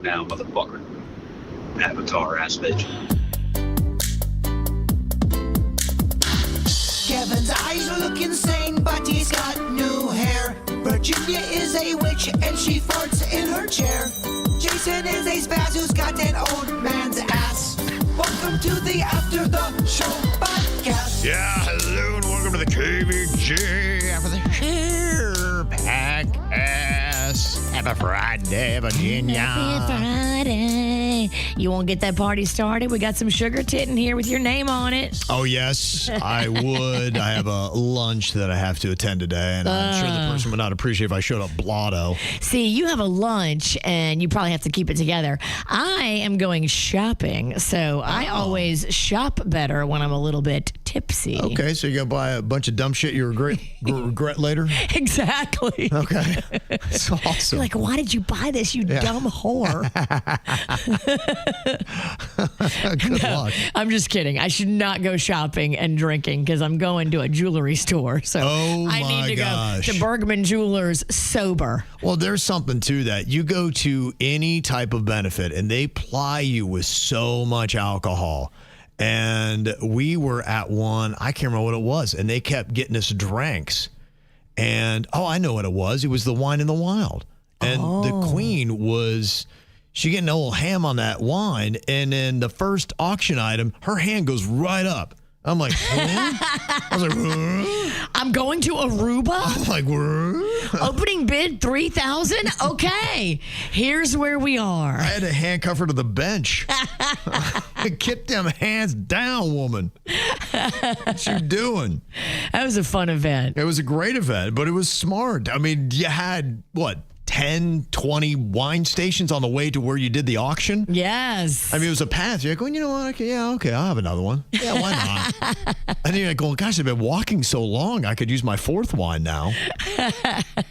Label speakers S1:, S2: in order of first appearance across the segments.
S1: Now, motherfucker. Avatar ass bitch.
S2: Kevin's eyes look insane, but he's got new hair. Virginia is a witch, and she farts in her chair. Jason is a spaz who's got an old man's ass. Welcome to the After the Show podcast.
S3: Yeah, hello, and welcome to the KVJ After the Show podcast. Happy Friday, Virginia.
S4: Happy Friday. You won't get that party started? We got some sugar titting here with your name on it.
S3: Oh, yes, I would. I have a lunch that I have to attend today, and I'm sure the person would not appreciate if I showed up blotto.
S4: See, you have a lunch, and you probably have to keep it together. I am going shopping, so I always shop better when I'm a little bit tipsy.
S3: Okay, so you're going to buy a bunch of dumb shit you regret later?
S4: Exactly.
S3: Okay. That's awesome.
S4: You're like, why did you buy this, you dumb whore?
S3: Good luck.
S4: I'm just kidding. I should not go shopping and drinking because I'm going to a jewelry store. So I need to go to Bergman Jewelers sober.
S3: Well, there's something to that. You go to any type of benefit and they ply you with so much alcohol. And we were at one, I can't remember what it was, and they kept getting us drinks. And, I know what it was. It was the wine in the wild. And the queen was, she getting a little ham on that wine. And then the first auction item, her hand goes right up. I'm like, I was like,
S4: I'm going to Aruba.
S3: I'm like,
S4: Opening bid $3,000. Okay, here's where we are.
S3: I had to handcuff her to the bench. Get them hands down, woman. What you doing?
S4: That was a fun event.
S3: It was a great event, but it was smart. I mean, you had, 10, 20 wine stations on the way to where you did the auction?
S4: Yes.
S3: I mean, it was a path. You're like, well, you know what? Okay, I'll have another one. Yeah, why not? And then you're like, well, gosh, I've been walking so long, I could use my fourth wine now.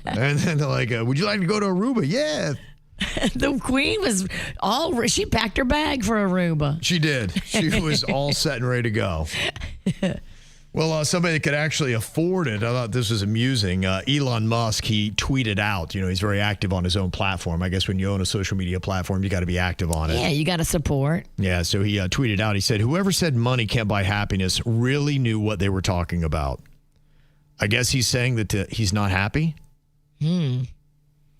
S3: And then they're like, would you like to go to Aruba? Yeah.
S4: The queen was she packed her bag for Aruba.
S3: She did. She was all set and ready to go. Well, somebody that could actually afford it, I thought this was amusing. Elon Musk, he tweeted out, he's very active on his own platform. I guess when you own a social media platform, you got to be active on it.
S4: Yeah, you got to support.
S3: Yeah, so he tweeted out, he said, whoever said money can't buy happiness really knew what they were talking about. I guess he's saying that he's not happy.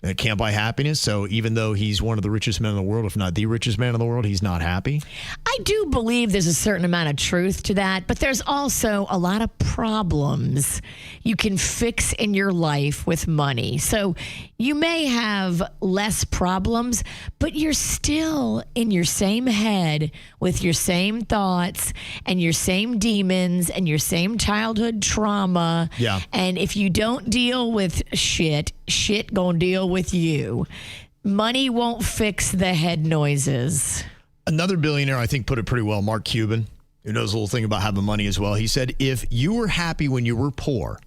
S3: It can't buy happiness. So even though he's one of the richest men in the world, if not the richest man in the world, he's not happy.
S4: I do believe there's a certain amount of truth to that, but there's also a lot of problems you can fix in your life with money. So you may have less problems, but you're still in your same head with your same thoughts and your same demons and your same childhood trauma.
S3: Yeah.
S4: And if you don't deal with shit gonna deal with you. Money won't fix the head noises.
S3: Another billionaire, I think, put it pretty well, Mark Cuban, who knows a little thing about having money as well. He said, if you were happy when you were poor,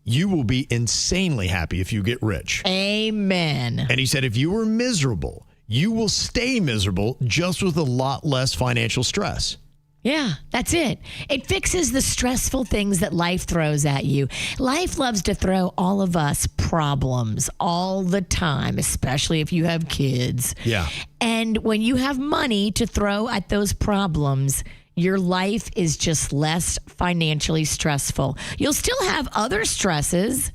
S3: you will be insanely happy if you get rich.
S4: Amen.
S3: And he said, if you were miserable, you will stay miserable just with a lot less financial stress.
S4: Yeah, that's it. It fixes the stressful things that life throws at you. Life loves to throw all of us problems all the time, especially if you have kids.
S3: Yeah.
S4: And when you have money to throw at those problems, your life is just less financially stressful. You'll still have other stresses,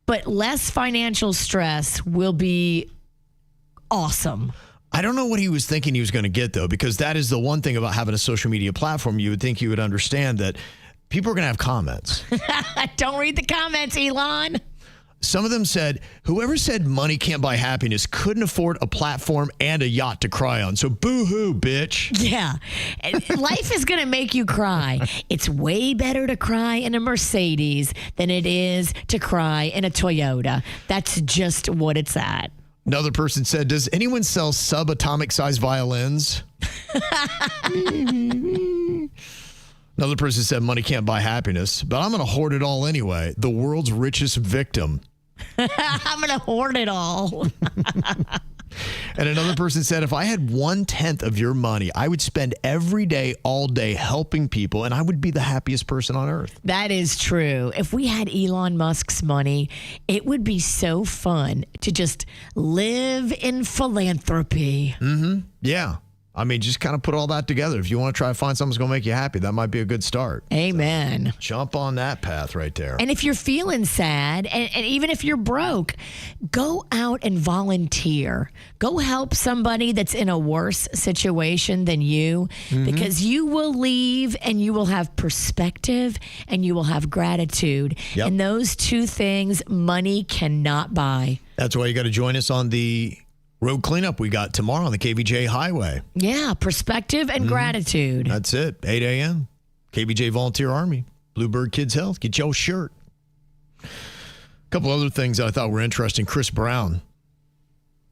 S4: but less financial stress will be awesome.
S3: I don't know what he was thinking he was going to get, though, because that is the one thing about having a social media platform. You would think you would understand that people are going to have comments.
S4: Don't read the comments, Elon.
S3: Some of them said, whoever said money can't buy happiness couldn't afford a platform and a yacht to cry on. So boo-hoo, bitch.
S4: Yeah. Life is going to make you cry. It's way better to cry in a Mercedes than it is to cry in a Toyota. That's just what it's at.
S3: Another person said, does anyone sell subatomic size violins? Another person said, money can't buy happiness, but I'm going to hoard it all anyway. The world's richest victim.
S4: I'm going to hoard it all.
S3: And another person said, if I had 1/10 of your money, I would spend every day, all day helping people, and I would be the happiest person on earth.
S4: That is true. If we had Elon Musk's money, it would be so fun to just live in philanthropy.
S3: Yeah. I mean, just kind of put all that together. If you want to try to find something that's going to make you happy, that might be a good start.
S4: Amen.
S3: So, jump on that path right there.
S4: And if you're feeling sad, and even if you're broke, go out and volunteer. Go help somebody that's in a worse situation than you, because you will leave and you will have perspective and you will have gratitude.
S3: Yep.
S4: And those two things money cannot buy.
S3: That's why you got to join us on the road cleanup we got tomorrow on the KVJ Highway.
S4: Yeah, perspective and gratitude.
S3: That's it. 8 a.m. KVJ Volunteer Army. Bluebird Kids Health. Get your shirt. A couple other things that I thought were interesting. Chris Brown.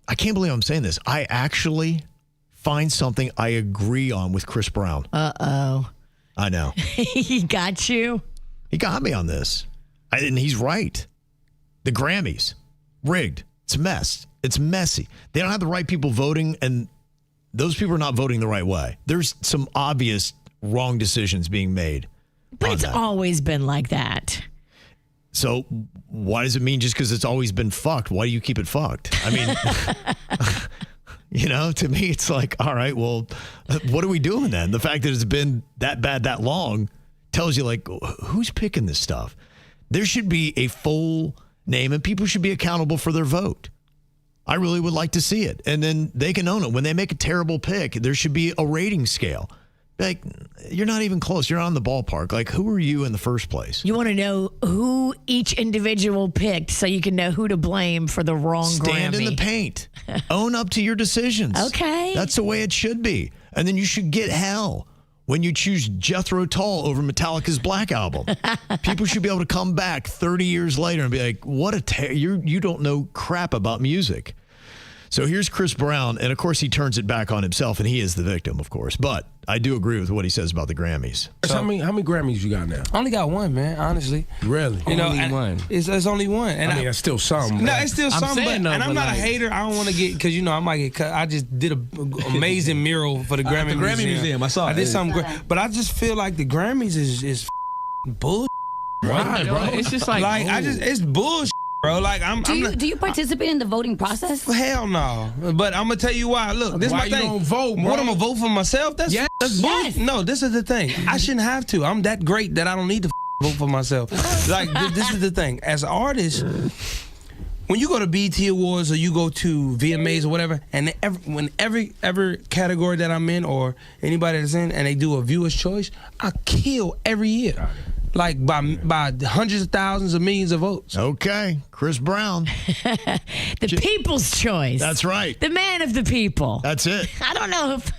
S3: I can't believe I'm saying this. I actually find something I agree on with Chris Brown.
S4: Uh-oh.
S3: I know.
S4: He got you?
S3: He got me on this. And he's right. The Grammys. Rigged. It's a mess. It's messy. They don't have the right people voting, and those people are not voting the right way. There's some obvious wrong decisions being made.
S4: But it's always been like that.
S3: So why does it mean just because it's always been fucked? Why do you keep it fucked? I mean, to me, it's like, all right, well, what are we doing then? The fact that it's been that bad that long tells you, like, who's picking this stuff? There should be a full name, and people should be accountable for their vote. I really would like to see it. And then they can own it. When they make a terrible pick, there should be a rating scale. Like, you're not even close. You're not in the ballpark. Like, who are you in the first place?
S4: You want to know who each individual picked so you can know who to blame for the wrong
S3: Stand
S4: Grammy.
S3: in the paint. Own up to your decisions.
S4: Okay.
S3: That's the way it should be. And then you should get hell when you choose Jethro Tull over Metallica's Black Album. People should be able to come back 30 years later and be like, what a you don't know crap about music. So here's Chris Brown, and of course he turns it back on himself, and he is the victim, of course. But I do agree with what he says about the Grammys.
S5: So, how many Grammys you got now?
S6: I only got one, man, honestly.
S5: Really?
S6: Only
S5: one.
S6: It's only one. And
S5: I mean, it's still some.
S6: No, it's still some,
S5: saying,
S6: and I'm not a hater. I don't want to get, because, I might get cut. I just did an amazing mural for the Grammy Museum.
S5: Grammy Museum, I saw it.
S6: I did something great. But I just feel like the Grammys is bullshit.
S5: Why, bro?
S6: It's just like it's bullshit. Bro, like
S7: Do you participate in the voting process?
S6: Hell no. But I'm gonna tell you why. Look, this is my
S5: you
S6: thing.
S5: don't vote, bro?
S6: What, I'm gonna vote for myself? That's bullshit.
S7: Yes.
S6: No, this is the thing. I shouldn't have to. I'm that great that I don't need to vote for myself. Like this is the thing. As an artist, when you go to BET Awards or you go to VMAs or whatever, and when every category that I'm in or anybody that's in, and they do a viewer's choice, I kill every year. Like by hundreds of thousands of millions of votes.
S3: Okay, Chris Brown.
S4: The people's choice.
S3: That's right.
S4: The man of the people.
S3: That's it.
S4: I don't know if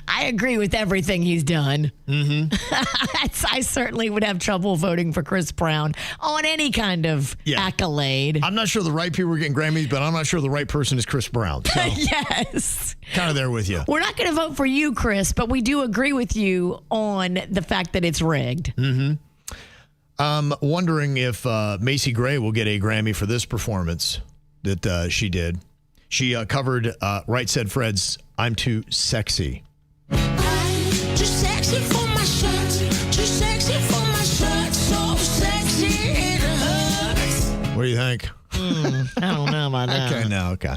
S4: I agree with everything he's done. I certainly would have trouble voting for Chris Brown on any kind of accolade.
S3: I'm not sure the right people are getting Grammys, but I'm not sure the right person is Chris Brown. So
S4: Yes.
S3: kind of there with you.
S4: We're not going to vote for you, Chris, but we do agree with you on the fact that it's rigged.
S3: I'm wondering if Macy Gray will get a Grammy for this performance that she did. She covered Right Said Fred's I'm Too Sexy.
S2: Too sexy for my shirt. Too sexy for my shirt. So sexy it hurts.
S3: What do you think?
S4: I don't know about that.
S3: Okay, no, okay.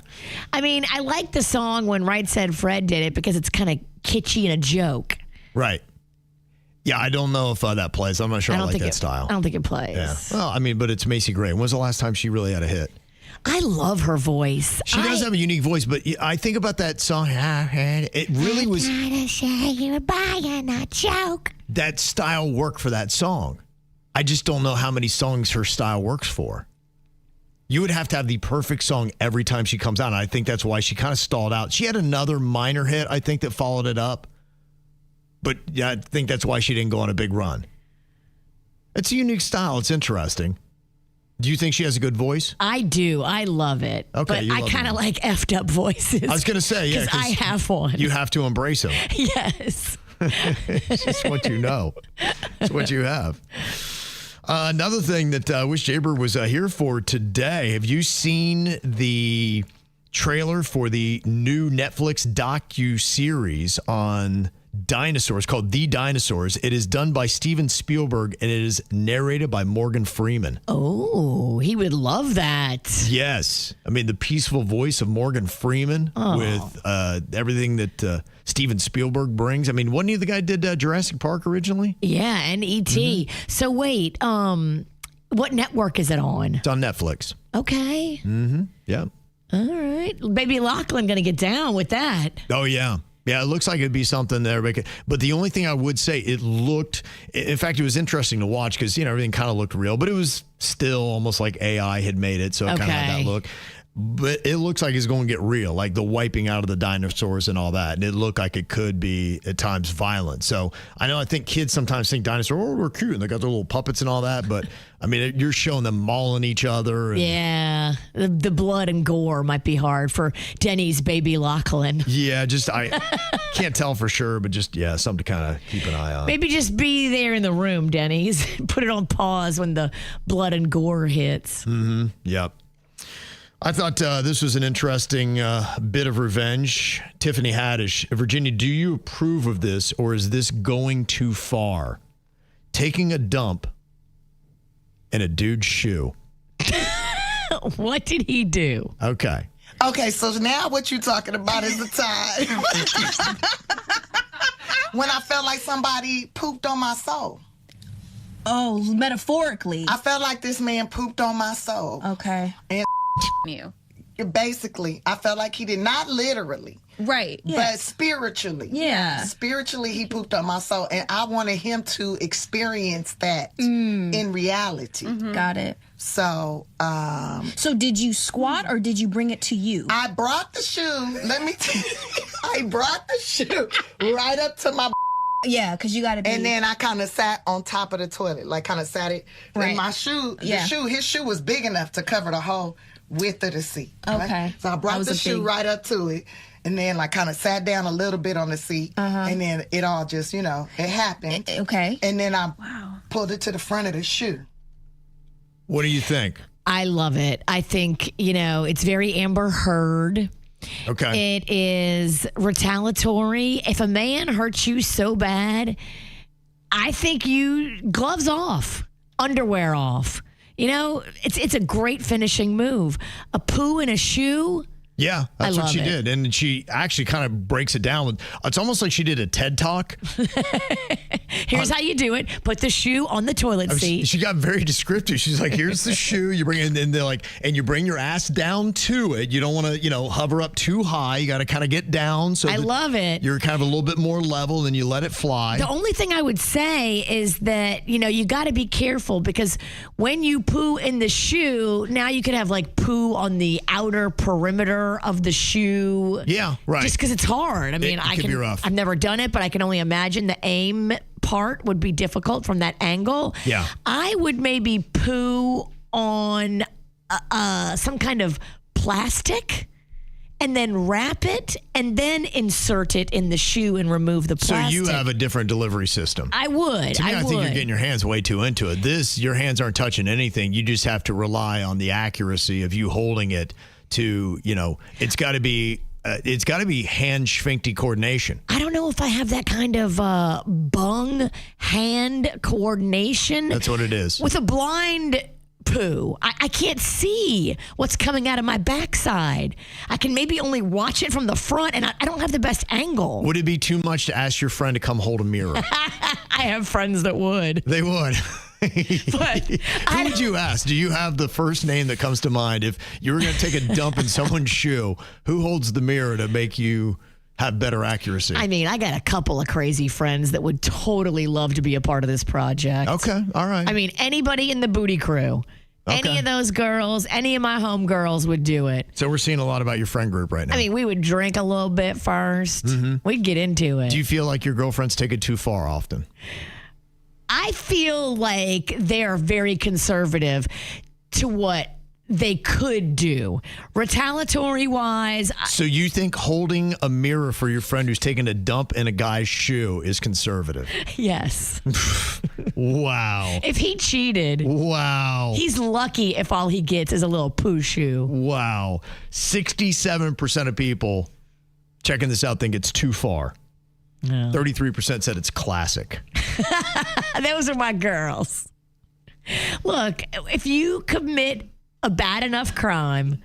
S4: I mean, I like the song when Right Said Fred did it because it's kind of kitschy and a joke.
S3: Right. Yeah, I don't know if that plays. I'm not sure I like that style.
S4: I don't think it plays.
S3: Yeah. Well, I mean, but it's Macy Gray. When was the last time she really had a hit?
S4: I love her voice.
S3: She does have a unique voice, but I think about that song. It really was.
S4: To say you're buying a joke.
S3: That style worked for that song. I just don't know how many songs her style works for. You would have to have the perfect song every time she comes out. And I think that's why she kind of stalled out. She had another minor hit, I think, that followed it up. But yeah, I think that's why she didn't go on a big run. It's a unique style. It's interesting. Do you think she has a good voice?
S4: I do. I love it.
S3: Okay,
S4: but I kind of like effed up voices.
S3: I was going to say, yeah.
S4: Because I have one.
S3: You have to embrace them.
S4: Yes.
S3: It's just what you know. It's what you have. Another thing that I wish Jaber was here for today. Have you seen the trailer for the new Netflix docu-series on dinosaurs called The Dinosaurs. It is done by Steven Spielberg, and it is narrated by Morgan Freeman.
S4: Oh, he would love that.
S3: Yes. I mean, the peaceful voice of Morgan Freeman with everything that Steven Spielberg brings. I mean, wasn't he the guy who did Jurassic Park originally?
S4: Yeah, and E.T. So wait, what network is it on?
S3: It's on Netflix.
S4: Okay.
S3: Yeah.
S4: All right. Baby Lachlan going to get down with that.
S3: Oh, yeah. Yeah, it looks like it'd be something there. But the only thing I would say, it looked, in fact, it was interesting to watch because, everything kind of looked real, but it was still almost like AI had made it. So it kind of had that look. But it looks like it's going to get real, like the wiping out of the dinosaurs and all that. And it looked like it could be at times violent. So I think kids sometimes think dinosaurs, they're cute and they got their little puppets and all that. But I mean, you're showing them mauling each other.
S4: Yeah. The blood and gore might be hard for Denny's baby Lachlan.
S3: Yeah, I can't tell for sure, but something to kind of keep an eye on.
S4: Maybe just be there in the room, Denny's. Put it on pause when the blood and gore hits.
S3: Yep. I thought this was an interesting bit of revenge. Tiffany Haddish, Virginia, do you approve of this, or is this going too far? Taking a dump in a dude's shoe.
S4: What did he do?
S3: Okay.
S8: Okay, so now what you talking about is the time when I felt like somebody pooped on my soul.
S9: Oh, metaphorically.
S8: I felt like this man pooped on my soul.
S9: Okay.
S8: And
S9: you.
S8: Basically, I felt like he did, not literally.
S9: Right.
S8: But spiritually.
S9: Yeah.
S8: Spiritually, he pooped on my soul. And I wanted him to experience that in reality.
S9: Got it.
S8: So,
S9: So did you squat or did you bring it to you?
S8: I brought the shoe. Let me tell you. I brought the shoe right up to my
S9: Yeah, because you got to be.
S8: And then I kind of sat on top of the toilet, like kind of sat it.
S9: Right.
S8: And my shoe, his shoe was big enough to cover the whole width of the seat.
S9: Okay.
S8: Right? So I brought the shoe right up to it and then like kind of sat down a little bit on the seat. And then it all just, it happened.
S9: Okay.
S8: And then I pulled it to the front of the shoe.
S3: What do you think?
S4: I love it. I think, it's very Amber Heard.
S3: Okay.
S4: It is retaliatory. If a man hurts you so bad, I think you gloves off, underwear off. It's a great finishing move. A poo in a shoe.
S3: Yeah, that's what she
S4: love it.
S3: did. And she actually kind of breaks it down. It's almost like she did a TED Talk.
S4: Here's how you do it. Put the shoe on the toilet seat.
S3: She got very descriptive. She's like, here's the shoe. You bring it in, and they're like, and you bring your ass down to it. You don't want to, hover up too high. You got to kind of get down. So
S4: I love it.
S3: You're kind of a little bit more level, and you let it fly.
S4: The only thing I would say is that, you got to be careful because when you poo in the shoe, now you could have like poo on the outer perimeter of the shoe.
S3: Yeah, right.
S4: Just because it's hard. I mean,
S3: it can be rough.
S4: I've never done it, but I can only imagine the aim part would be difficult from that angle.
S3: Yeah.
S4: I would maybe poo on some kind of plastic and then wrap it and then insert it in the shoe and remove the plastic.
S3: So you have a different delivery system.
S4: I would.
S3: To me, I think you're getting your hands way too into it. Your hands aren't touching anything. You just have to rely on the accuracy of you holding it to, it's got to be hand schvinkty coordination.
S4: I don't know if I have that kind of bung hand coordination.
S3: That's what it is.
S4: With a blind poo, I can't see what's coming out of my backside. I can maybe only watch it from the front, and I don't have the best angle.
S3: Would it be too much to ask your friend to come hold a mirror?
S4: I have friends that would.
S3: They would.
S4: But
S3: who would you ask? Do you have the first name that comes to mind? If you were going to take a dump in someone's shoe, who holds the mirror to make you have better accuracy?
S4: I mean, I got a couple of crazy friends that would totally love to be a part of this project.
S3: Okay, all right.
S4: I mean, anybody in the booty crew.
S3: Okay.
S4: Any of those girls, any of my homegirls would do it.
S3: So we're seeing a lot about your friend group right now.
S4: I mean, we would drink a little bit first. We'd get into it.
S3: Do you feel like your girlfriends take it too far often?
S4: I feel like they're very conservative to what they could do. Retaliatory wise.
S3: So you think holding a mirror for your friend who's taking a dump in a guy's shoe is conservative?
S4: Yes.
S3: Wow.
S4: If he cheated,
S3: Wow.
S4: he's lucky if all he gets is a little poo shoe.
S3: Wow. 67% of people checking this out think it's too far.
S4: No.
S3: 33% said it's classic.
S4: Those are my girls. Look, if you commit a bad enough crime,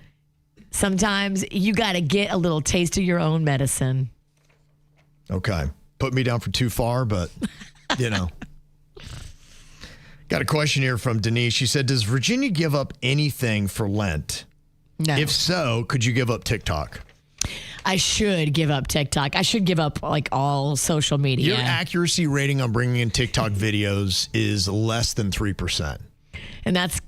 S4: sometimes you got to get a little taste of your own medicine.
S3: Okay. Put me down for too far, but, you know. Got a question here from Denise. She said, does Virginia give up anything for Lent?
S4: No.
S3: If so, could you give up TikTok?
S4: I should give up TikTok. I should give up like all social media.
S3: Your accuracy rating on bringing in TikTok videos is less than 3%.
S4: And that's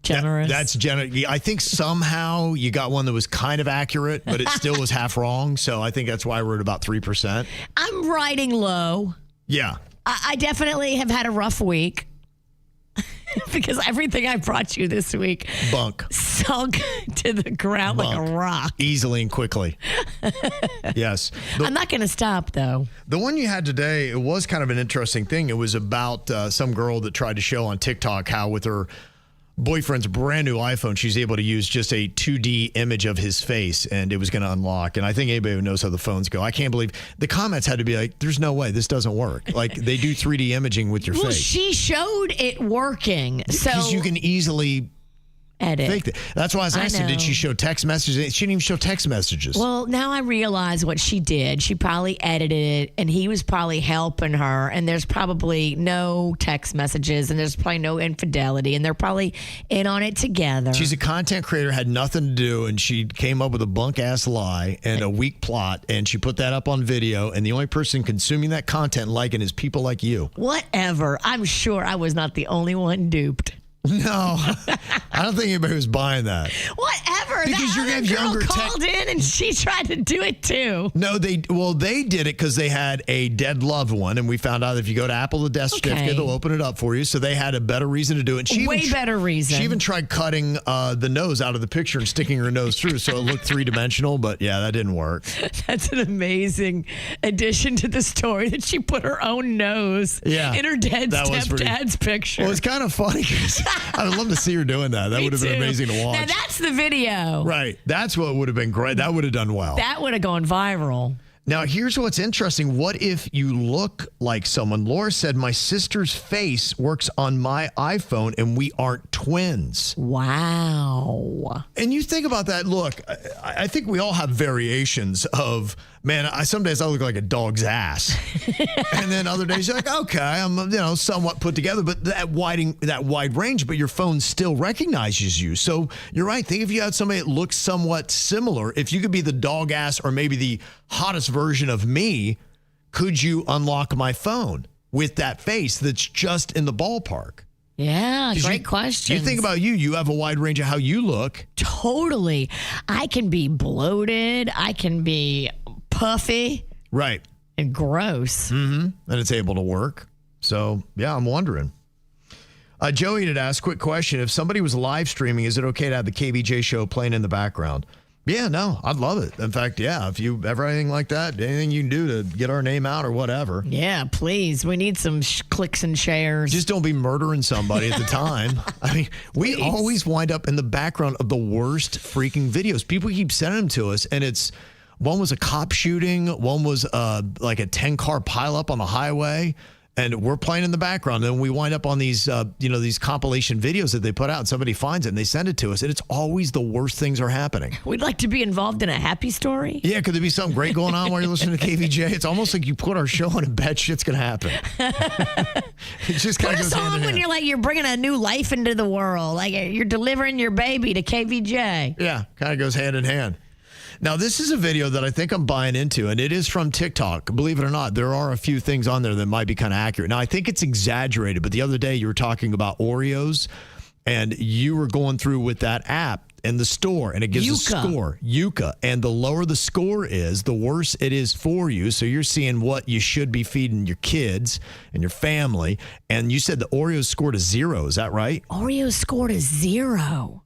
S4: generous.
S3: That's generous. I think somehow you got one that was kind of accurate, but it still was half wrong. So I think that's why we're at about 3%.
S4: I'm riding low.
S3: Yeah.
S4: I definitely have had a rough week. Because everything I brought you this week
S3: Bunk.
S4: sunk to the ground like a rock.
S3: Easily and quickly. Yes.
S4: I'm not going to stop, though.
S3: The one you had today, it was kind of an interesting thing. It was about some girl that tried to show on TikTok how with her boyfriend's brand new iPhone, she's able to use just a 2D image of his face and it was going to unlock. And I think anybody who knows how the phones go, I can't believe the comments had to be like, there's no way this doesn't work. Like they do 3D imaging with your
S4: Well,
S3: face.
S4: she showed it working. So
S3: Because you can easily
S4: edit.
S3: fake it. That's why I was asking, did she show text messages? She didn't even show text messages.
S4: Well, now I realize what she did. She probably edited it, and he was probably helping her, and there's probably no text messages, and there's probably no infidelity, and they're probably in on it together.
S3: She's a content creator, had nothing to do, and she came up with a bunk-ass lie and a weak plot, and she put that up on video, and the only person consuming that content and liking is people like you.
S4: Whatever. I'm sure I was not the only one duped.
S3: No, I don't think anybody was buying that.
S4: Whatever.
S3: Because you're
S4: that
S3: gonna have
S4: other girl
S3: younger
S4: called in and she tried to do it too.
S3: No, they did it because they had a dead loved one, and we found out if you go to Apple the death certificate, they'll open it up for you. So they had a better reason to do it. And
S4: Way better reason.
S3: She even tried cutting the nose out of the picture and sticking her nose through, so it looked three-dimensional. But yeah, that didn't work.
S4: That's an amazing addition to the story that she put her own nose in her dead stepdad's picture.
S3: Well, it's kind of funny because I would love to see her doing that. That would have been amazing to watch.
S4: Now that's the video.
S3: Right. That's what would have been great. That would have done well.
S4: That would have gone viral.
S3: Now, here's what's interesting. What if you look like someone? Laura said, my sister's face works on my iPhone and we aren't twins.
S4: Wow.
S3: And you think about that. Look, I think we all have variations of, man, some days I look like a dog's ass. And then other days you're like, okay, I'm somewhat put together, but that wide range, but your phone still recognizes you. So you're right. Think if you had somebody that looks somewhat similar, if you could be the dog ass or maybe the hottest version of me, could you unlock my phone with that face that's just in the ballpark?
S4: Yeah, great question.
S3: You think about you have a wide range of how you look.
S4: Totally. I can be bloated. I can be puffy.
S3: Right.
S4: And gross.
S3: Mm-hmm. And it's able to work. So, yeah, I'm wondering. Joey had asked, quick question. If somebody was live streaming, is it okay to have the KVJ show playing in the background? Yeah, no, I'd love it. In fact, yeah, if you ever anything like that, anything you can do to get our name out or whatever.
S4: Yeah, please. We need some clicks and shares.
S3: Just don't be murdering somebody at the time. I mean, we always wind up in the background of the worst freaking videos. People keep sending them to us, and it's one was a cop shooting, one was like a 10-car pileup on the highway. And we're playing in the background, and we wind up on these, these compilation videos that they put out, and somebody finds it, and they send it to us, and it's always the worst things are happening.
S4: We'd like to be involved in a happy story.
S3: Yeah, could there be something great going on while you're listening to KVJ? It's almost like you put our show on and bad shit's going to happen. It just kind of goes hand in hand.
S4: When you're like, you're bringing a new life into the world, like you're delivering your baby to KVJ.
S3: Yeah, kind of goes hand in hand. Now, this is a video that I think I'm buying into, and it is from TikTok. Believe it or not, there are a few things on there that might be kind of accurate. Now, I think it's exaggerated, but the other day you were talking about Oreos, and you were going through with that app and the store, and it gives a score, Yuka. And the lower the score is, the worse it is for you. So you're seeing what you should be feeding your kids and your family. And you said the Oreos scored a 0. Is that right?
S4: Oreos scored a 0.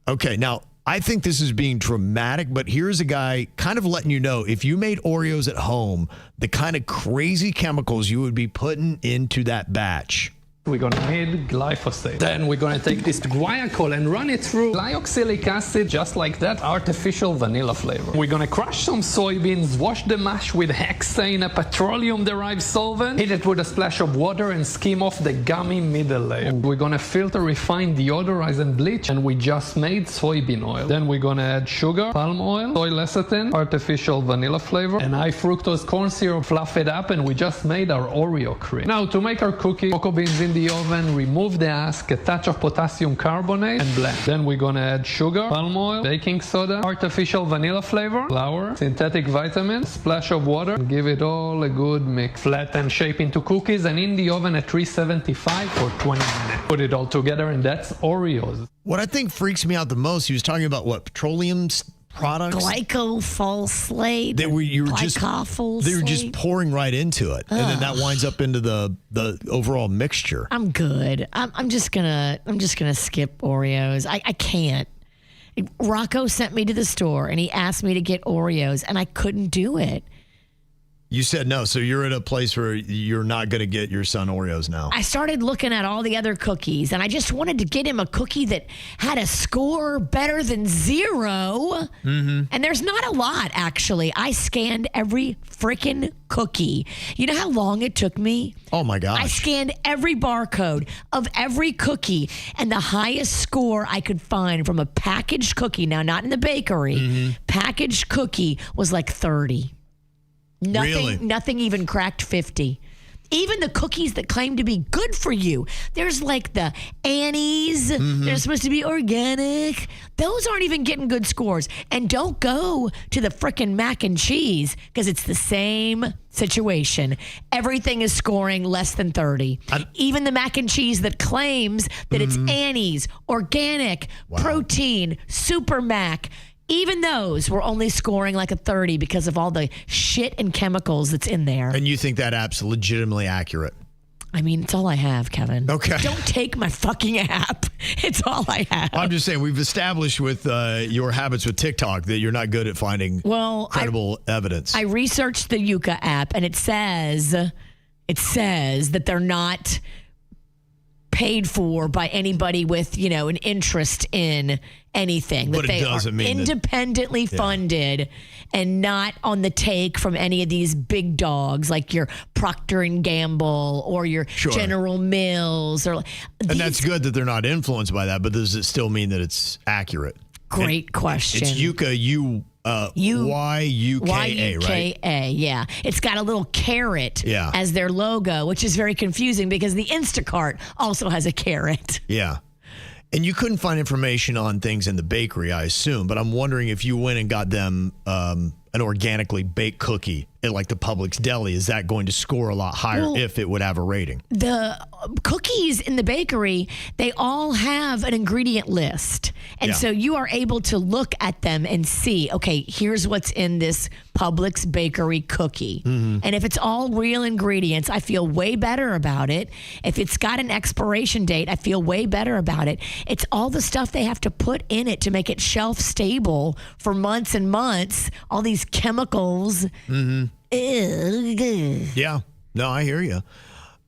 S3: Okay, now, I think this is being dramatic, but here's a guy kind of letting you know, if you made Oreos at home, the kind of crazy chemicals you would be putting into that batch.
S10: We're going to need glyphosate. Then we're going to take this guaiacol and run it through glyoxylic acid, just like that, artificial vanilla flavor. We're going to crush some soybeans, wash the mash with hexane, a petroleum-derived solvent, hit it with a splash of water and skim off the gummy middle layer. We're going to filter, refine, deodorize, and bleach, and we just made soybean oil. Then we're going to add sugar, palm oil, soy lecithin, artificial vanilla flavor, and high fructose corn syrup, fluff it up, and we just made our Oreo cream. Now, to make our cookie, cocoa beans in the oven, remove the husk, a touch of potassium carbonate, and blend. Then we're gonna add sugar, palm oil, baking soda, artificial vanilla flavor, flour, synthetic vitamins, splash of water, and give it all a good mix. Flatten shape into cookies and in the oven at 375 for 20 minutes. Put it all together and that's Oreos.
S3: What I think freaks me out the most, he was talking about what, petroleum products?
S4: Glycophosphate.
S3: They were just pouring right into it, and then that winds up into the overall mixture.
S4: I'm good. I'm just gonna skip Oreos. I can't. Rocco sent me to the store and he asked me to get Oreos, and I couldn't do it.
S3: You said no, so you're at a place where you're not going to get your son Oreos now.
S4: I started looking at all the other cookies, and I just wanted to get him a cookie that had a score better than 0. Mm-hmm. And there's not a lot, actually. I scanned every freaking cookie. You know how long it took me?
S3: Oh, my gosh.
S4: I scanned every barcode of every cookie, and the highest score I could find from a packaged cookie, now not in the bakery, packaged cookie was like 30. Nothing even cracked 50. Even the cookies that claim to be good for you. There's like the Annie's. They're supposed to be organic. Those aren't even getting good scores. And don't go to the frickin' mac and cheese because it's the same situation. Everything is scoring less than 30. Even the mac and cheese that claims that it's Annie's, organic, protein, super mac. Even those were only scoring like a 30 because of all the shit and chemicals that's in there.
S3: And you think that app's legitimately accurate?
S4: I mean, it's all I have, Kevin.
S3: Okay.
S4: Don't take my fucking app. It's all I have.
S3: I'm just saying, we've established with your habits with TikTok that you're not good at finding credible evidence.
S4: I researched the Yuka app, and it says that they're not paid for by anybody with, an interest in anything.
S3: But
S4: that they are independently funded and not on the take from any of these big dogs like your Procter & Gamble or your General Mills. And
S3: that's good that they're not influenced by that, but does it still mean that it's accurate?
S4: Great question.
S3: It's Yuka, Y-U-K-A, right?
S4: Y-U-K-A, yeah. It's got a little carrot as their logo, which is very confusing because the Instacart also has a carrot.
S3: Yeah. And you couldn't find information on things in the bakery, I assume, but I'm wondering if you went and got them an organically baked cookie at like the Publix deli, is that going to score a lot higher if it would have a rating?
S4: The cookies in the bakery, they all have an ingredient list. And so you are able to look at them and see, okay, here's what's in this Publix bakery cookie. And if it's all real ingredients, I feel way better about it. If it's got an expiration date, I feel way better about it. It's all the stuff they have to put in it to make it shelf stable for months and months. All these chemicals.
S3: Yeah. No, I hear you.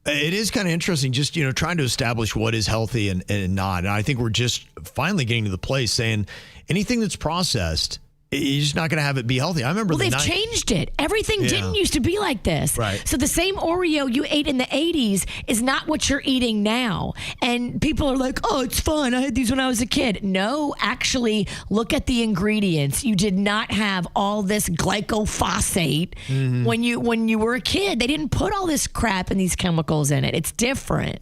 S3: It is kind of interesting just, trying to establish what is healthy and not. And I think we're just finally getting to the place saying anything that's processed, you're just not going to have it be healthy. I remember
S4: they've changed it. Everything didn't used to be like this.
S3: Right.
S4: So the same Oreo you ate in the 80s is not what you're eating now. And people are like, oh, it's fun. I had these when I was a kid. No, actually, look at the ingredients. You did not have all this glycophosphate when you were a kid. They didn't put all this crap and these chemicals in it. It's different.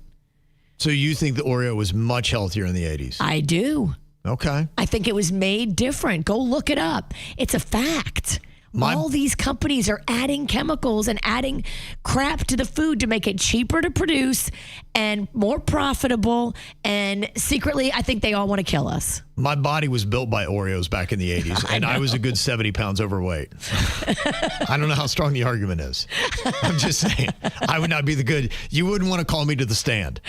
S3: So you think the Oreo was much healthier in the 80s?
S4: I do.
S3: Okay.
S4: I think it was made different. Go look it up. It's a fact. All these companies are adding chemicals and adding crap to the food to make it cheaper to produce and more profitable. And secretly, I think they all want to kill us.
S3: My body was built by Oreos back in the 80s, and I was a good 70 pounds overweight. I don't know how strong the argument is. I'm just saying, I would not be you wouldn't want to call me to the stand.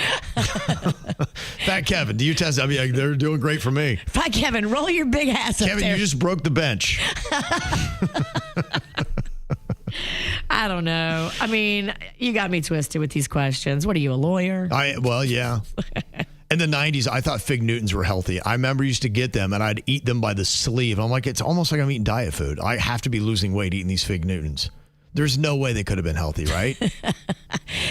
S3: Fat Kevin, do you test? I mean, they're doing great for me.
S4: Fat Kevin, roll your big ass up
S3: Kevin,
S4: there.
S3: you just broke the bench.
S4: I don't know. I mean, you got me twisted with these questions. What are you, a lawyer?
S3: Well, yeah. In the 90s, I thought Fig Newtons were healthy. I remember I used to get them, and I'd eat them by the sleeve. I'm like, it's almost like I'm eating diet food. I have to be losing weight eating these Fig Newtons. There's no way they could have been healthy, right?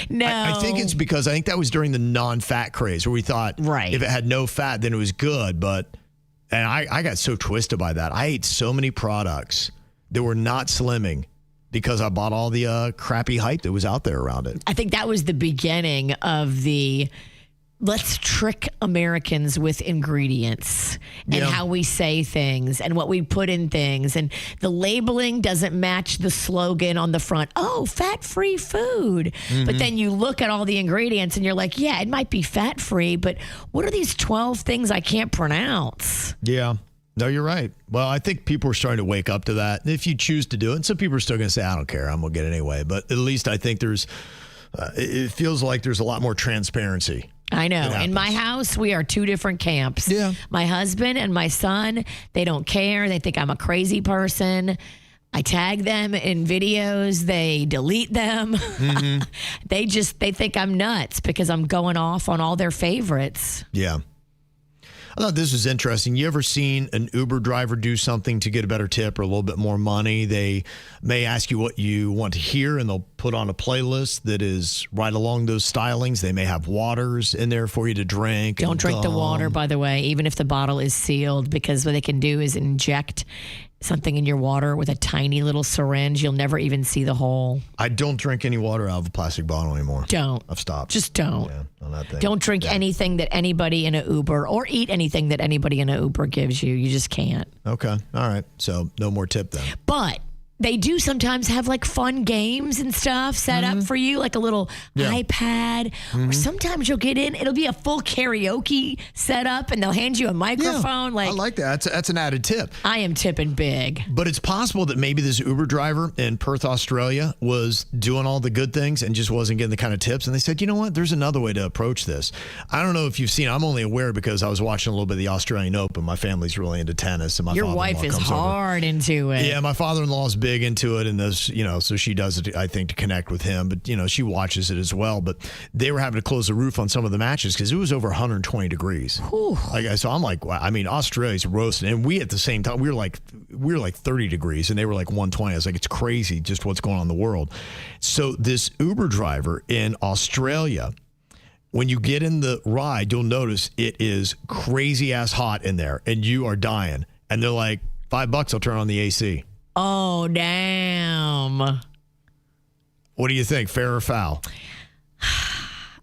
S4: No.
S3: I think it's because I think that was during the non-fat craze where we thought if it had no fat, then it was good. And I got so twisted by that. I ate so many products that were not slimming because I bought all the crappy hype that was out there around it.
S4: I think that was the beginning of the let's trick Americans with ingredients and how we say things and what we put in things. And the labeling doesn't match the slogan on the front. Oh, fat-free food. Mm-hmm. But then you look at all the ingredients and you're like, yeah, it might be fat-free, but what are these 12 things I can't pronounce?
S3: Yeah. No, you're right. Well, I think people are starting to wake up to that. If you choose to do it, and some people are still going to say, I don't care, I'm going to get it anyway. But at least I think it feels like there's a lot more transparency.
S4: I know. In my house, we are two different camps.
S3: Yeah.
S4: My husband and my son, they don't care. They think I'm a crazy person. I tag them in videos. They delete them. Mm-hmm. They think I'm nuts because I'm going off on all their favorites.
S3: Yeah. I thought this was interesting. You ever seen an Uber driver do something to get a better tip or a little bit more money? They may ask you what you want to hear, and they'll put on a playlist that is right along those stylings. They may have waters in there for you to drink.
S4: Don't drink the water, by the way, even if the bottle is sealed, because what they can do is inject something in your water with a tiny little syringe. You'll never even see the hole.
S3: I don't drink any water out of a plastic bottle anymore.
S4: Don't.
S3: I've stopped.
S4: Just don't.
S3: Yeah, on that thing.
S4: Don't drink anything that anybody in an Uber or eat anything that anybody in an Uber gives you. You just can't.
S3: Okay. All right. So no more tip then.
S4: But they do sometimes have like fun games and stuff set up for you, like a little iPad. Or sometimes you'll get in, it'll be a full karaoke setup and they'll hand you a microphone.
S3: I like that. That's an added tip.
S4: I am tipping big.
S3: But it's possible that maybe this Uber driver in Perth, Australia was doing all the good things and just wasn't getting the kind of tips. And they said, you know what? There's another way to approach this. I don't know if you've seen, I'm only aware because I was watching a little bit of the Australian Open. My family's really into tennis. And
S4: your wife is hard into it.
S3: Yeah, my father-in-law is big into it, and those, so she does it, I think, to connect with him. But she watches it as well. But they were having to close the roof on some of the matches because it was over 120 degrees. So I'm like, wow. I mean, Australia's roasting, and we at the same time we were like 30 degrees, and they were like 120. I was like, it's crazy just what's going on in the world. So this Uber driver in Australia, when you get in the ride, you'll notice it is crazy ass hot in there, and you are dying. And they're like, $5, I'll turn on the AC.
S4: Oh, damn.
S3: What do you think? Fair or foul?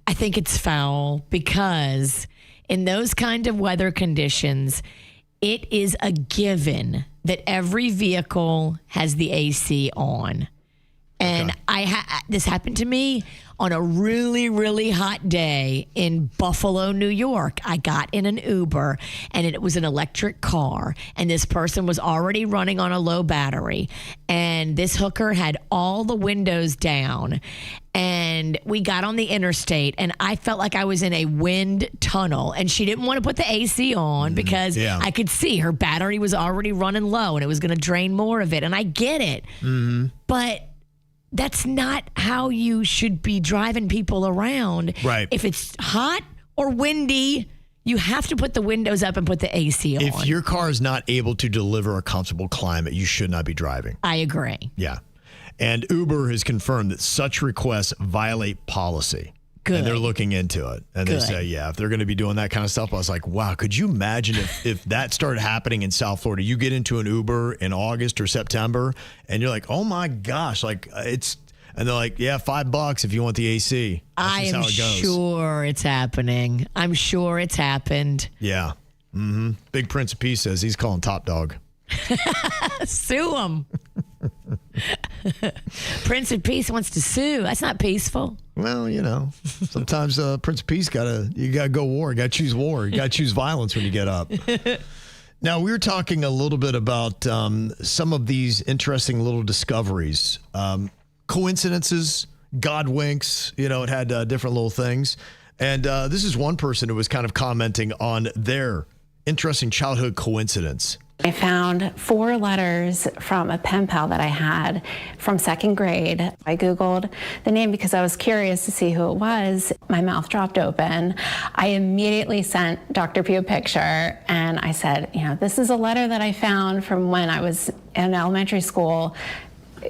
S4: I think it's foul because in those kind of weather conditions, it is a given that every vehicle has the AC on. And this happened to me on a really, really hot day in Buffalo, New York. I got in an Uber, and it was an electric car, and this person was already running on a low battery, and this hooker had all the windows down, and we got on the interstate, and I felt like I was in a wind tunnel, and she didn't want to put the AC on because I could see her battery was already running low, and it was going to drain more of it, and I get it. But that's not how you should be driving people around.
S3: Right.
S4: If it's hot or windy, you have to put the windows up and put the AC on.
S3: If your car is not able to deliver a comfortable climate, you should not be driving.
S4: I agree.
S3: Yeah. And Uber has confirmed that such requests violate policy.
S4: Good.
S3: And they're looking into it. And they say, if they're going to be doing that kind of stuff, I was like, wow, could you imagine if that started happening in South Florida? You get into an Uber in August or September, and you're like, oh my gosh, like and they're like, yeah, $5 if you want the AC. That's
S4: I am sure it's happening. I'm sure it's happened.
S3: Yeah. Big Prince of Peace says he's calling Top Dog.
S4: Sue him. Prince of Peace wants to sue. That's not peaceful.
S3: Well, sometimes Prince of Peace you gotta go war. You gotta choose war. You gotta choose violence when you get up. Now, we were talking a little bit about some of these interesting little discoveries, coincidences, God winks. It had different little things, and this is one person who was kind of commenting on their interesting childhood coincidence.
S11: I found 4 letters from a pen pal that I had from 2nd grade. I Googled the name because I was curious to see who it was. My mouth dropped open. I immediately sent Dr. P a picture and I said, this is a letter that I found from when I was in elementary school.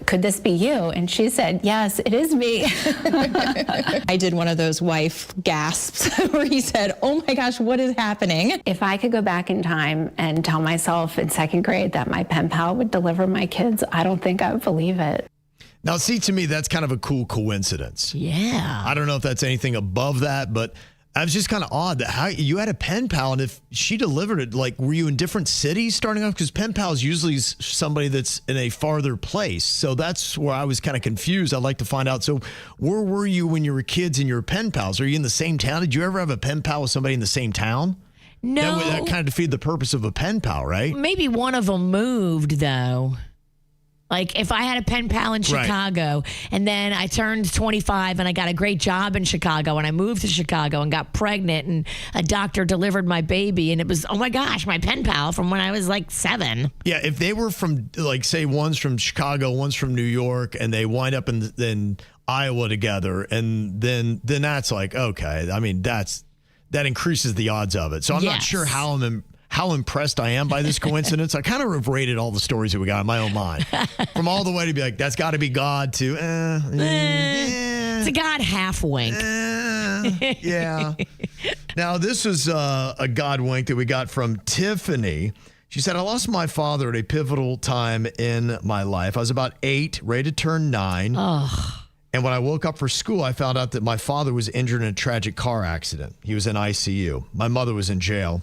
S11: Could this be you? And she said, yes, it is me.
S9: I did one of those wife gasps where he said, oh my gosh, what is happening?
S11: If I could go back in time and tell myself in 2nd grade that my pen pal would deliver my kids, I don't think I would believe it.
S3: Now, see, to me, that's kind of a cool coincidence.
S4: Yeah.
S3: I don't know if that's anything above that, but I was just kind of odd that how you had a pen pal, and if she delivered it, like, were you in different cities starting off? Because pen pal is usually somebody that's in a farther place. So that's where I was kind of confused. I'd like to find out. So where were you when you were kids and your pen pals? Are you in the same town? Did you ever have a pen pal with somebody in the same town?
S4: No.
S3: That kind of defeated the purpose of a pen pal, right?
S4: Maybe one of them moved, though. Like, if I had a pen pal in Chicago, and then I turned 25 and I got a great job in Chicago, and I moved to Chicago and got pregnant, and a doctor delivered my baby, and it was, oh my gosh, my pen pal from when I was like 7.
S3: Yeah, if they were from, like, say, one's from Chicago, one's from New York, and they wind up in Iowa together, and then that's like, okay, I mean, that increases the odds of it. So I'm not sure how impressed I am by this coincidence. I kind of have rated all the stories that we got in my own mind. From all the way to be like, that's got to be God, to,
S4: It's a God half wink.
S3: Yeah. Now, this is a God wink that we got from Tiffany. She said, I lost my father at a pivotal time in my life. I was about 8, ready to turn 9. And when I woke up for school, I found out that my father was injured in a tragic car accident. He was in ICU. My mother was in jail.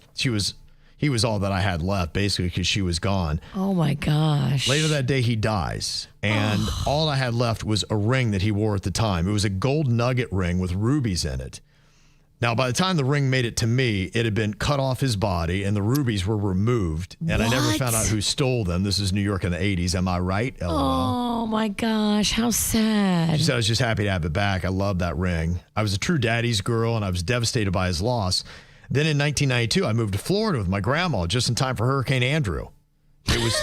S3: He was all that I had left, basically, because she was gone.
S4: Oh, my gosh.
S3: Later that day, he dies. And all I had left was a ring that he wore at the time. It was a gold nugget ring with rubies in it. Now, by the time the ring made it to me, it had been cut off his body, and the rubies were removed. And I never found out who stole them. This is New York in the 80s. Am I right? LOL.
S4: Oh, my gosh. How sad.
S3: She said, I was just happy to have it back. I love that ring. I was a true daddy's girl, and I was devastated by his loss. Then in 1992, I moved to Florida with my grandma just in time for Hurricane Andrew. It was...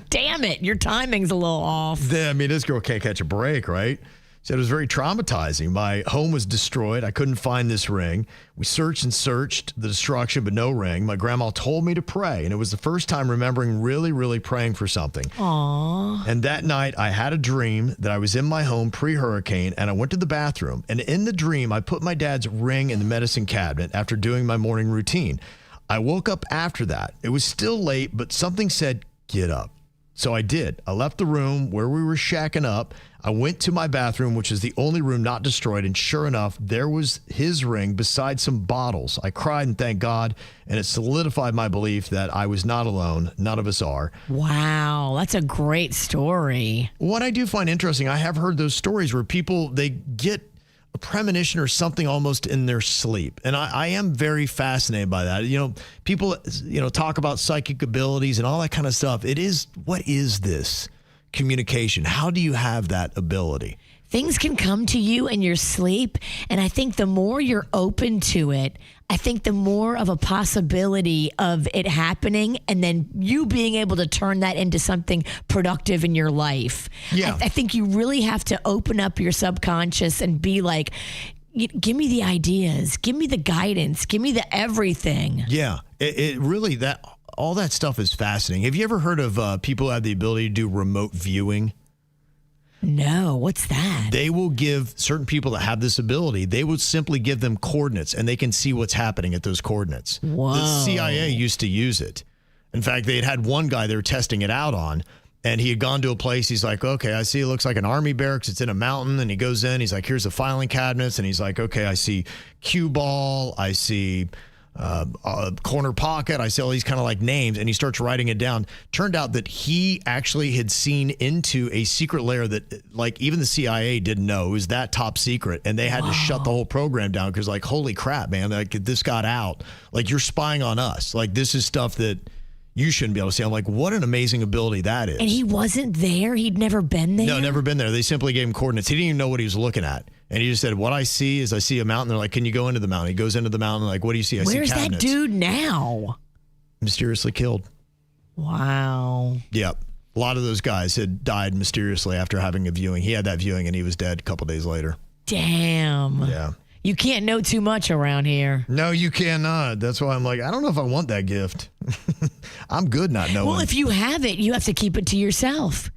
S4: Damn it. Your timing's a little off.
S3: I mean, this girl can't catch a break, right? Said it was very traumatizing. My home was destroyed. I couldn't find this ring. We searched and searched the destruction, but no ring. My grandma told me to pray, and it was the first time remembering really, really praying for something.
S4: Aww.
S3: And that night, I had a dream that I was in my home pre-hurricane, and I went to the bathroom. And in the dream, I put my dad's ring in the medicine cabinet after doing my morning routine. I woke up after that. It was still late, but something said, get up. So I did. I left the room where we were shacking up. I went to my bathroom, which is the only room not destroyed, and sure enough, there was his ring beside some bottles. I cried and thanked God, and it solidified my belief that I was not alone. None of us are.
S4: Wow, that's a great story.
S3: What I do find interesting, I have heard those stories where people, they get a premonition or something almost in their sleep. And I am very fascinated by that. You know, people, talk about psychic abilities and all that kind of stuff. What is this communication? How do you have that ability?
S4: Things can come to you in your sleep. And I think the more you're open to it, I think the more of a possibility of it happening and then you being able to turn that into something productive in your life.
S3: Yeah.
S4: I think you really have to open up your subconscious and be like, give me the ideas, give me the guidance, give me the everything.
S3: Yeah, it really, all that stuff is fascinating. Have you ever heard of people who have the ability to do remote viewing?
S4: No, what's that?
S3: They will give certain people that have this ability, they would simply give them coordinates and they can see what's happening at those coordinates.
S4: Whoa.
S3: The CIA used to use it. In fact, they had one guy they were testing it out on, and he had gone to a place. He's like, okay, I see it looks like an army barracks. It's in a mountain. And he goes in. He's like, here's the filing cabinets. And he's like, okay, I see cue ball. I see a corner pocket. I see all these kind of like names, and he starts writing it down. Turned out that he actually had seen into a secret layer that like even the CIA didn't know. It was that top secret, and they had to shut the whole program down because like, holy crap, man, like this got out. Like you're spying on us. Like this is stuff that you shouldn't be able to see. I'm like, what an amazing ability that is.
S4: And he wasn't there? He'd never been there?
S3: No, never been there. They simply gave him coordinates. He didn't even know what he was looking at. And he just said, what I see is I see a mountain. They're like, can you go into the mountain? He goes into the mountain. Like, what do you see? I see cabinets.
S4: Where's that dude now?
S3: Mysteriously killed.
S4: Wow.
S3: Yep. A lot of those guys had died mysteriously after having a viewing. He had that viewing and he was dead a couple days later.
S4: Damn.
S3: Yeah.
S4: You can't know too much around here.
S3: No, you cannot. That's why I'm like, I don't know if I want that gift. I'm good not knowing.
S4: Well, if you have it, you have to keep it to yourself.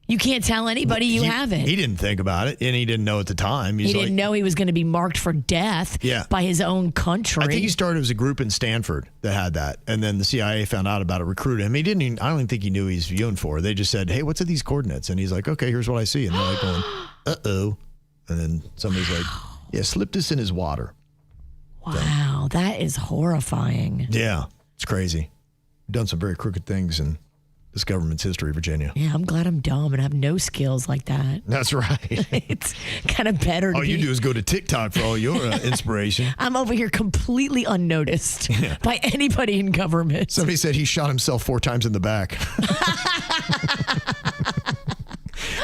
S4: You can't tell anybody you have it.
S3: He didn't think about it, and he didn't know at the time.
S4: He didn't know he was going to be marked for death by his own country.
S3: I think he started as a group in Stanford that had that, and then the CIA found out about it, recruited him. He didn't even, I don't even think he knew he was viewing for. They just said, hey, what's at these coordinates? And he's like, okay, here's what I see. And they're like going, uh-oh. And then somebody's like, yeah, slip this in his water.
S4: Wow, that is horrifying.
S3: Yeah, it's crazy. We've done some very crooked things in this government's history, Virginia.
S4: Yeah, I'm glad I'm dumb and have no skills like that.
S3: That's right.
S4: It's kind of better to
S3: All you do is go to TikTok for all your inspiration.
S4: I'm over here completely unnoticed by anybody in government.
S3: Somebody said he shot himself 4 times in the back.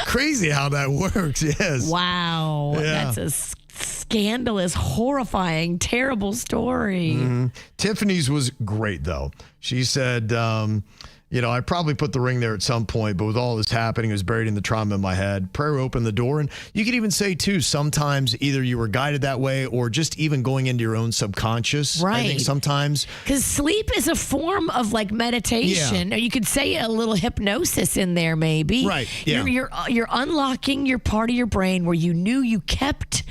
S3: Crazy how that works, yes.
S4: Wow.
S3: Yeah.
S4: That's a scandalous, horrifying, terrible story.
S3: Mm-hmm. Tiffany's was great, though. She said, I probably put the ring there at some point, but with all this happening, it was buried in the trauma in my head. Prayer opened the door. And you could even say, too, sometimes either you were guided that way or just even going into your own subconscious.
S4: Right.
S3: I think sometimes.
S4: Because sleep is a form of like meditation. Or you could say a little hypnosis in there, maybe.
S3: Right. Yeah.
S4: You're unlocking your part of your brain where you knew you kept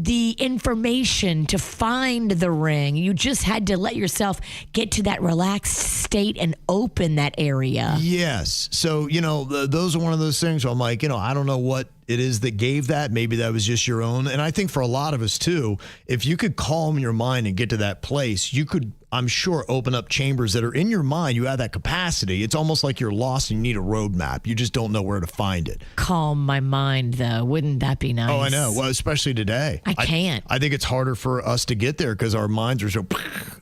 S4: the information to find the ring. You just had to let yourself get to that relaxed state and open that area.
S3: Yes. So, those are one of those things where I'm like, I don't know what it is that gave that. Maybe that was just your own. And I think for a lot of us too, if you could calm your mind and get to that place, you could, I'm sure, open up chambers that are in your mind. You have that capacity. It's almost like you're lost and you need a roadmap. You just don't know where to find it.
S4: Calm my mind, though. Wouldn't that be nice?
S3: Oh, I know. Well, especially today.
S4: I can't.
S3: I think it's harder for us to get there because our minds are so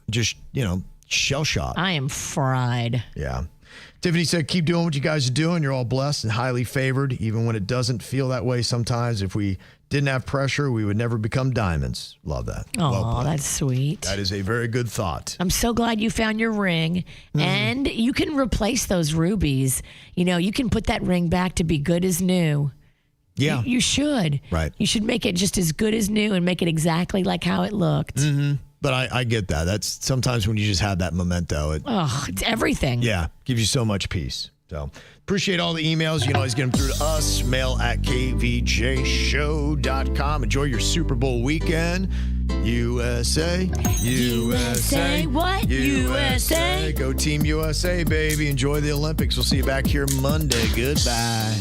S3: just, shell-shocked.
S4: I am fried.
S3: Yeah. Tiffany said, keep doing what you guys are doing. You're all blessed and highly favored, even when it doesn't feel that way sometimes. If we didn't have pressure, we would never become diamonds. Love that.
S4: Oh, that's sweet.
S3: That is a very good thought.
S4: I'm so glad you found your ring. And you can replace those rubies. You can put that ring back to be good as new.
S3: Yeah.
S4: You should.
S3: Right.
S4: You should make it just as good as new and make it exactly like how it looked.
S3: Mm-hmm. But I get that. That's sometimes when you just have that memento.
S4: It's everything.
S3: Yeah. Gives you so much peace. So appreciate all the emails. You can always get them through to us. Mail at kvjshow.com. Enjoy your Super Bowl weekend. USA. USA.
S4: What? USA.
S3: Go Team USA, baby. Enjoy the Olympics. We'll see you back here Monday. Goodbye.